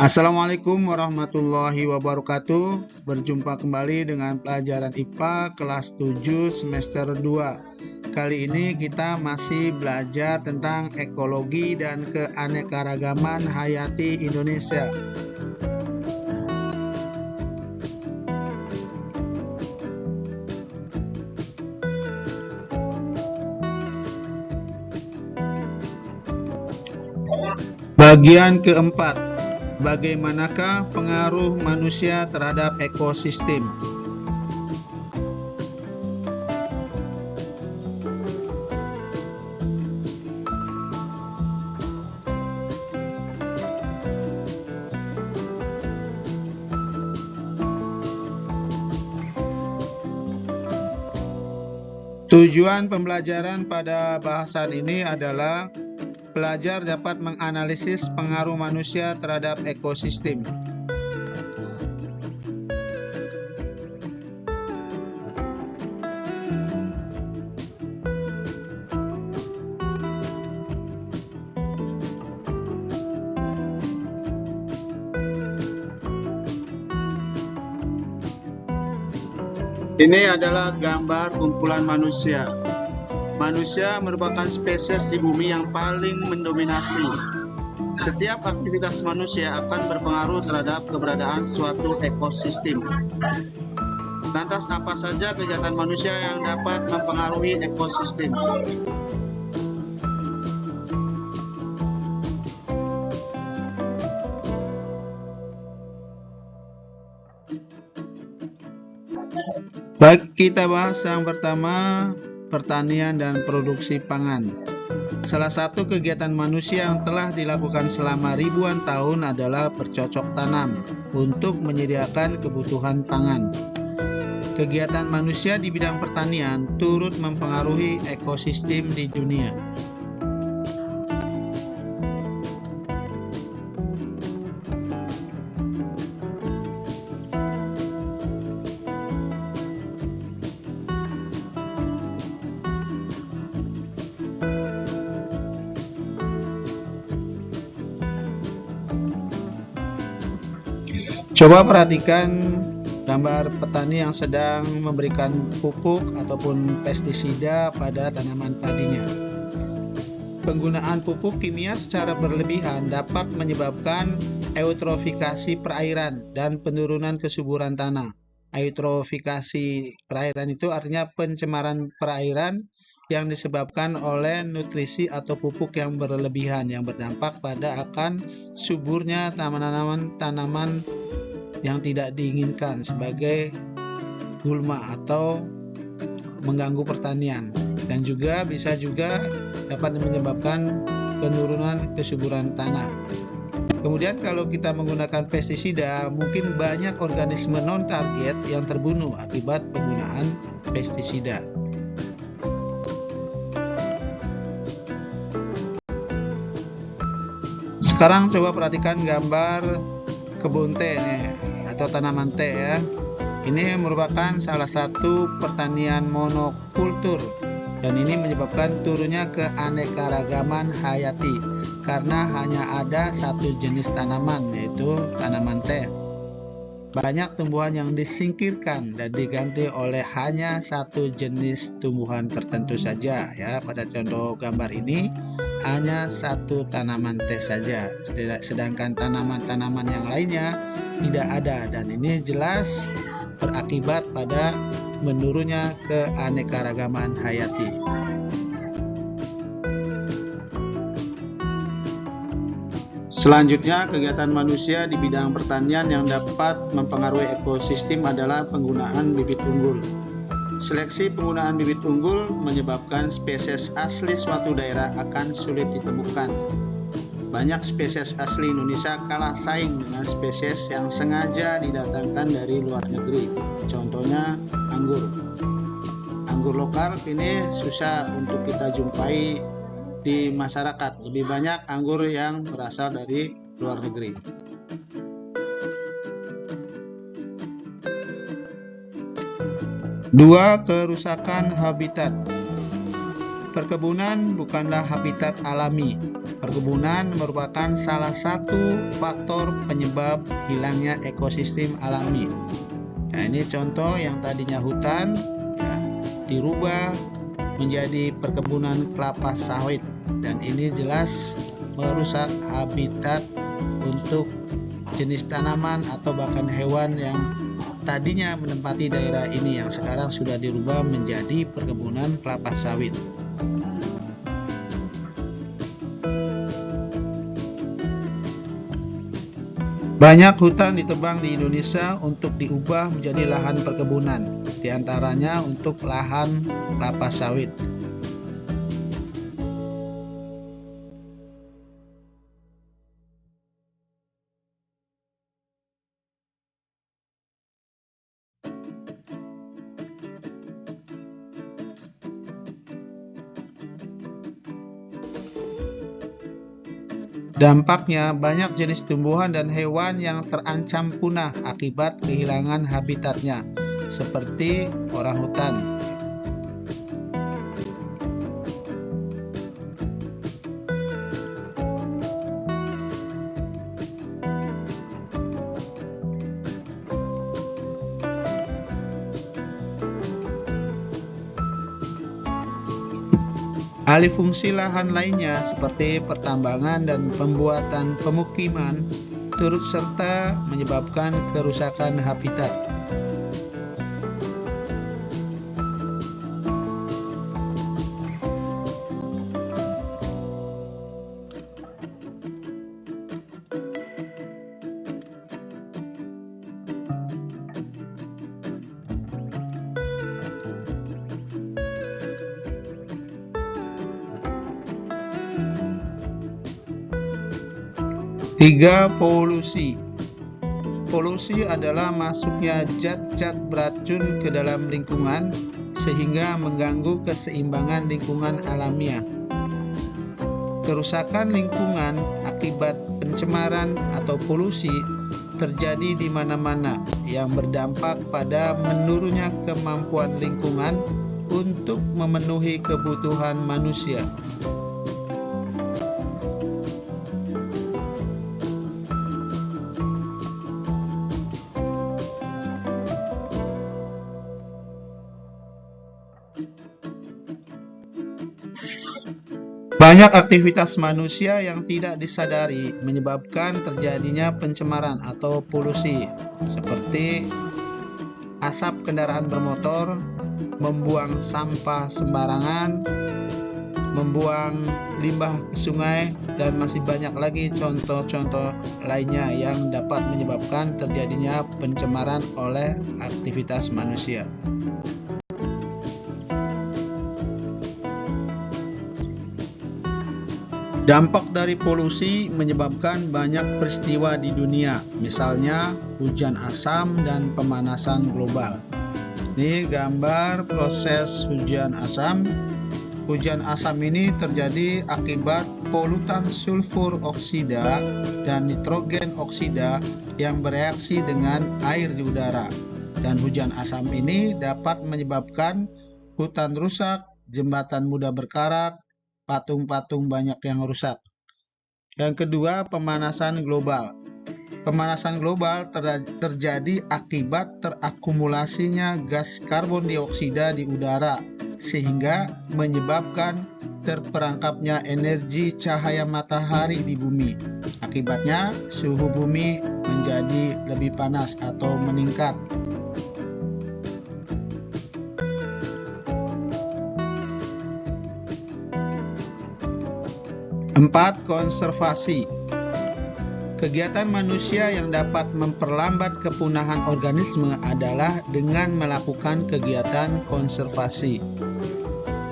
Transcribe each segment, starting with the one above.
Assalamualaikum warahmatullahi wabarakatuh. Berjumpa kembali dengan pelajaran IPA kelas 7 semester 2. Kali ini kita masih belajar tentang ekologi dan keanekaragaman hayati Indonesia. Bagian keempat, bagaimanakah pengaruh manusia terhadap ekosistem? Tujuan pembelajaran pada bahasan ini adalah pelajar dapat menganalisis pengaruh manusia terhadap ekosistem. Ini adalah gambar kumpulan manusia. Manusia merupakan spesies di bumi yang paling mendominasi. Setiap aktivitas manusia akan berpengaruh terhadap keberadaan suatu ekosistem. Lantas apa saja kegiatan manusia yang dapat mempengaruhi ekosistem? Baik, kita bahas yang pertama, pertanian dan produksi pangan. Salah satu kegiatan manusia yang telah dilakukan selama ribuan tahun adalah bercocok tanam untuk menyediakan kebutuhan pangan. Kegiatan manusia di bidang pertanian turut mempengaruhi ekosistem di dunia. Coba perhatikan gambar petani yang sedang memberikan pupuk ataupun pestisida pada tanaman padinya. Penggunaan pupuk kimia secara berlebihan dapat menyebabkan eutrofikasi perairan dan penurunan kesuburan tanah. Eutrofikasi perairan itu artinya pencemaran perairan yang disebabkan oleh nutrisi atau pupuk yang berlebihan yang berdampak pada akan suburnya tanaman yang tidak diinginkan sebagai gulma atau mengganggu pertanian, dan juga bisa dapat menyebabkan penurunan kesuburan tanah. Kemudian kalau kita menggunakan pestisida, mungkin banyak organisme non-target yang terbunuh akibat penggunaan pestisida. Sekarang coba perhatikan gambar kebun teh atau tanaman teh ya. Ini merupakan salah satu pertanian monokultur dan ini menyebabkan turunnya keanekaragaman hayati karena hanya ada satu jenis tanaman, yaitu tanaman teh. Banyak tumbuhan yang disingkirkan dan diganti oleh hanya satu jenis tumbuhan tertentu saja ya. Pada contoh gambar ini hanya satu tanaman teh saja, sedangkan tanaman-tanaman yang lainnya tidak ada, dan ini jelas berakibat pada menurunnya keanekaragaman hayati. Selanjutnya, kegiatan manusia di bidang pertanian yang dapat mempengaruhi ekosistem adalah penggunaan bibit unggul. Seleksi penggunaan bibit unggul menyebabkan spesies asli suatu daerah akan sulit ditemukan. Banyak spesies asli Indonesia kalah saing dengan spesies yang sengaja didatangkan dari luar negeri. Contohnya anggur. Anggur lokal ini susah untuk kita jumpai di masyarakat. Lebih banyak anggur yang berasal dari luar negeri. Dua, kerusakan habitat. Perkebunan bukanlah habitat alami. Perkebunan merupakan salah satu faktor penyebab hilangnya ekosistem alami. Nah, ini contoh yang tadinya hutan ya, dirubah menjadi perkebunan kelapa sawit, dan ini jelas merusak habitat untuk jenis tanaman atau bahkan hewan yang tadinya menempati daerah ini, yang sekarang sudah dirubah menjadi perkebunan kelapa sawit. Banyak hutan ditebang di Indonesia untuk diubah menjadi lahan perkebunan, diantaranya untuk lahan kelapa sawit. Dampaknya, banyak jenis tumbuhan dan hewan yang terancam punah akibat kehilangan habitatnya, seperti orangutan. Alih fungsi lahan lainnya seperti pertambangan dan pembuatan pemukiman turut serta menyebabkan kerusakan habitat. Tiga, polusi. Polusi adalah masuknya zat-zat beracun ke dalam lingkungan sehingga mengganggu keseimbangan lingkungan alamiah. Kerusakan lingkungan akibat pencemaran atau polusi terjadi di mana-mana, yang berdampak pada menurunnya kemampuan lingkungan untuk memenuhi kebutuhan manusia. Banyak aktivitas manusia yang tidak disadari menyebabkan terjadinya pencemaran atau polusi, seperti asap kendaraan bermotor, membuang sampah sembarangan, membuang limbah ke sungai, dan masih banyak lagi contoh-contoh lainnya yang dapat menyebabkan terjadinya pencemaran oleh aktivitas manusia. Dampak dari polusi menyebabkan banyak peristiwa di dunia, misalnya hujan asam dan pemanasan global. Ini gambar proses hujan asam. Hujan asam ini terjadi akibat polutan sulfur oksida dan nitrogen oksida yang bereaksi dengan air di udara. Dan hujan asam ini dapat menyebabkan hutan rusak, jembatan mudah berkarat, patung-patung banyak yang rusak. Yang kedua, pemanasan global. Pemanasan global terjadi akibat terakumulasinya gas karbon dioksida di udara, sehingga menyebabkan terperangkapnya energi cahaya matahari di bumi. Akibatnya, suhu bumi menjadi lebih panas atau meningkat. 4. Konservasi. Kegiatan manusia yang dapat memperlambat kepunahan organisme adalah dengan melakukan kegiatan konservasi.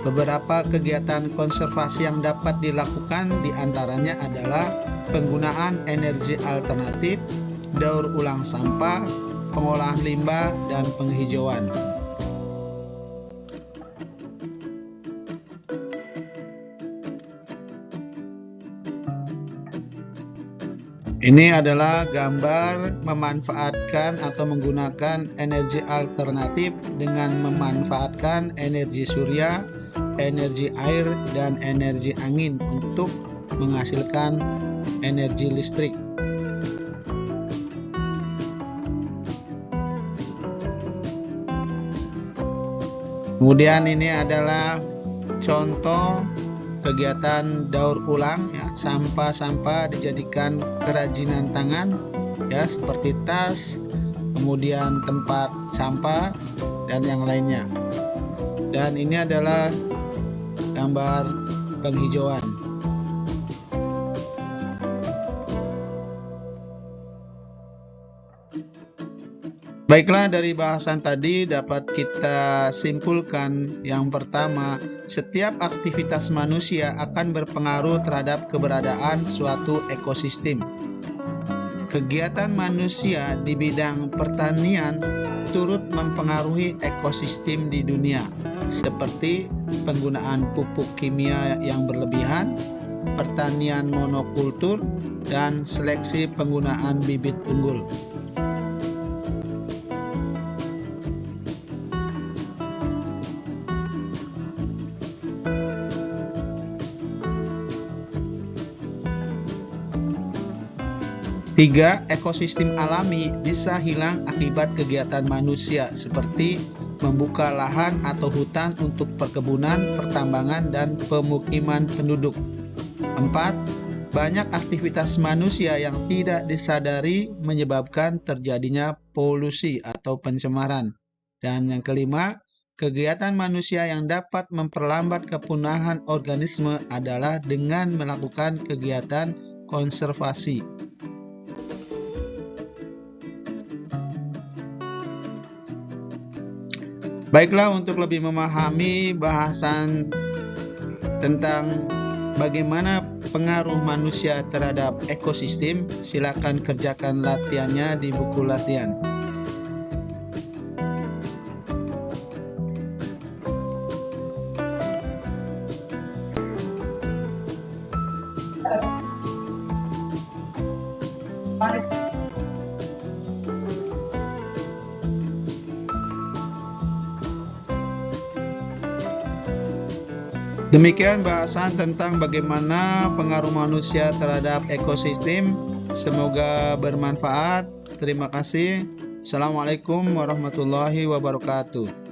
Beberapa kegiatan konservasi yang dapat dilakukan diantaranya adalah penggunaan energi alternatif, daur ulang sampah, pengolahan limbah, dan penghijauan. Ini adalah gambar memanfaatkan atau menggunakan energi alternatif dengan memanfaatkan energi surya, energi air, dan energi angin untuk menghasilkan energi listrik. Kemudian ini adalah contoh kegiatan daur ulang ya, sampah-sampah dijadikan kerajinan tangan ya, seperti tas, kemudian tempat sampah dan yang lainnya. Dan ini adalah gambar penghijauan. Baiklah, dari bahasan tadi dapat kita simpulkan yang pertama, setiap aktivitas manusia akan berpengaruh terhadap keberadaan suatu ekosistem. Kegiatan manusia di bidang pertanian turut mempengaruhi ekosistem di dunia, seperti penggunaan pupuk kimia yang berlebihan, pertanian monokultur, dan seleksi penggunaan bibit unggul. Tiga, ekosistem alami bisa hilang akibat kegiatan manusia seperti membuka lahan atau hutan untuk perkebunan, pertambangan, dan pemukiman penduduk. 4. Banyak aktivitas manusia yang tidak disadari menyebabkan terjadinya polusi atau pencemaran. Dan yang kelima, kegiatan manusia yang dapat memperlambat kepunahan organisme adalah dengan melakukan kegiatan konservasi. Baiklah, untuk lebih memahami bahasan tentang bagaimana pengaruh manusia terhadap ekosistem, silakan kerjakan latihannya di buku latihan. Demikian bahasan tentang bagaimana pengaruh manusia terhadap ekosistem. Semoga bermanfaat. Terima kasih. Assalamualaikum warahmatullahi wabarakatuh.